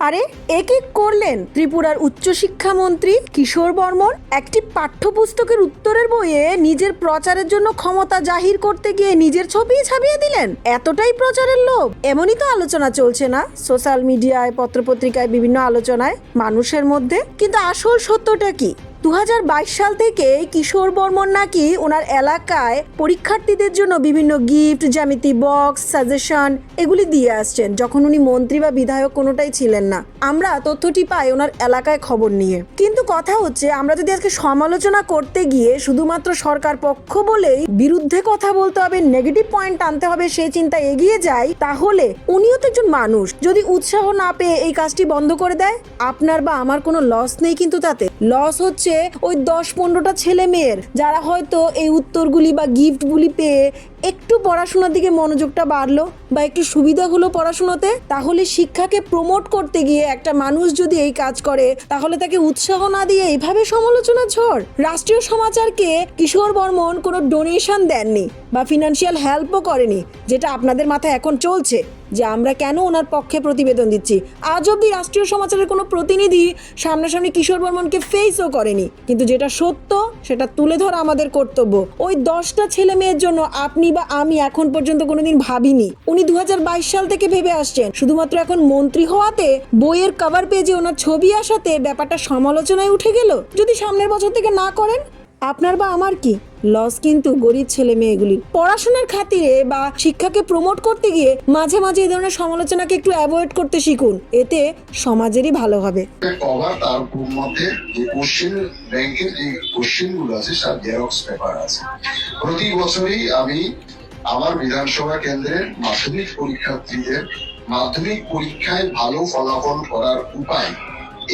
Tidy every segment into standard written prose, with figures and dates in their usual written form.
আরে এ কি করলেন ত্রিপুরার উচ্চশিক্ষামন্ত্রী কিশোর বর্মন? একটি পাঠ্যপুস্তকের উত্তরের বইয়ে নিজের প্রচারের জন্য ক্ষমতা জাহির করতে গিয়ে নিজের ছবি ছাপিয়ে দিলেন। এতটাই প্রচারের লোভ। এমনই তো আলোচনা চলছে না সোশ্যাল মিডিয়ায়, পত্রপত্রিকায়, বিভিন্ন আলোচনায় মানুষের মধ্যে। কিন্তু আসল সত্যটা কি? 2022 সাল থেকে কিশোর বর্মন নাকি ওনার এলাকায় পরীক্ষার্থীদের জন্য বিভিন্ন গিফট, জ্যামিতি বক্স, সাজেশন এগুলি দিয়ে আসছেন, যখন উনি মন্ত্রী বা বিধায়ক কোনোটাই ছিলেন না। আমরা তথ্যটি পাই ওনার এলাকায় খবর নিয়ে। কিন্তু কথা হচ্ছে, আমরা যদি আজকে সমালোচনা করতে গিয়ে শুধুমাত্র সরকার পক্ষ বলেই বিরুদ্ধে কথা বলতে হবে, নেগেটিভ পয়েন্ট আনতে হবে, সেই চিন্তা এগিয়ে যায়, তাহলে উনিও তো একজন মানুষ। যদি উৎসাহ না পেয়ে এই কাজটি বন্ধ করে দেয়, আপনার বা আমার কোনো লস নেই, কিন্তু তাতে লস হচ্ছে ওই 10-15টা ছেলে মেয়ের, যারা হয়তো এই উত্তরগুলি বা গিফটগুলি পেয়ে একটু পড়াশোনার দিকে মনোযোগটা বাড়লো বা একটু সুবিধা হলো পড়াশোনাতে। তাহলে শিক্ষাকে প্রমোট করতে গিয়ে একটা মানুষ যদি এই কাজ করে, তাহলে তাকে উৎসাহ না দিয়ে এইভাবে সমালোচনা ঝড়। রাষ্ট্রীয় সমাচারকে কিশোর বর্মন কোনো ডোনেশন দেননি বা ফিনান্সিয়াল হেল্পও করেনি, যেটা আপনাদের মাথায় এখন চলছে যে আমরা কেন ওনার পক্ষে প্রতিবেদন দিচ্ছি। আজ অব্দি রাষ্ট্রীয় সমাচারের কোনো প্রতিনিধি সামনাসামনি কিশোর বর্মনকে ফেসও করেনি। কিন্তু যেটা সত্য সেটা তুলে ধরা আমাদের কর্তব্য। ওই 10টা ছেলে মেয়ের জন্য আপনি বা আমি এখন পর্যন্ত কোনোদিন ভাবিনি। উনি 2022 সাল থেকে ভেবে আসছেন। শুধুমাত্র এখন মন্ত্রী হওয়াতে, বইয়ের কভার পেজে ওনার ছবি আসাতে ব্যাপারটা সমালোচনায় উঠে গেল। যদি সামনের বছর থেকে না করেন, আপনার বা আমার কি লস? কিন্তু গরিব ছেলে মেয়েগুলির পড়াশোনার খাতিরে বা শিক্ষাকে প্রমোট করতে গিয়ে মাঝে মাঝে এই ধরনের সমালোচনাকে একটু অ্যাভয়েড করতে শিখুন, এতে সমাজেরই ভালো হবে। কভার তার মধ্যে যে কোশ্চেন ব্যাংকের যে কোশ্চেন গুলো আছে তার জেরক্স পেপার আছে। প্রতি বছরই আমি আমার বিধানসভা কেন্দ্রের মাধ্যমিক পরীক্ষার্থীদের মাধ্যমিক পরীক্ষায় ভালো ফলাফল করার উপায়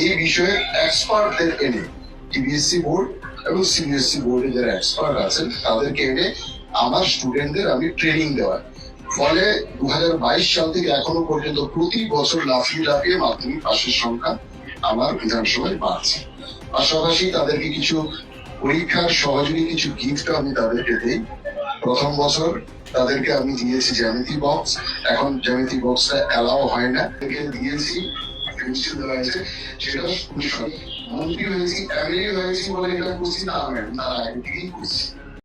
এই বিষয়ে এক্সপার্টদের এনে, টিবিএসসি বোর্ড এবং সিবিএসসি বোর্ডে যারা এক্সপার্ট আছেন তাদেরকে এনে আমার স্টুডেন্টদের আমি ট্রেনিং দেওয়ার ফলে 2022 সাল থেকে এখনো পর্যন্ত প্রতি বছর লাফিয়ে লাফিয়ে মাধ্যমিক পাশের সংখ্যা আমার বিধানসভায় বাড়ছে। পাশাপাশি তাদেরকে কিছু পরীক্ষার সহযোগী কিছু গিফট আমি তাদেরকে দিই। প্রথম বছর তাদেরকে আমি দিয়েছি জ্যামিতি বক্স, এখন জ্যামিতি বক্সটা অ্যালাও হয় না, দিয়েছি পেন্সিল দেওয়া হয়েছে। সেটা মন্ত্রী হয়েছি, ফ্যামিলি হয়েছি বলে এটা করছি না, তারা আগে থেকেই করছি।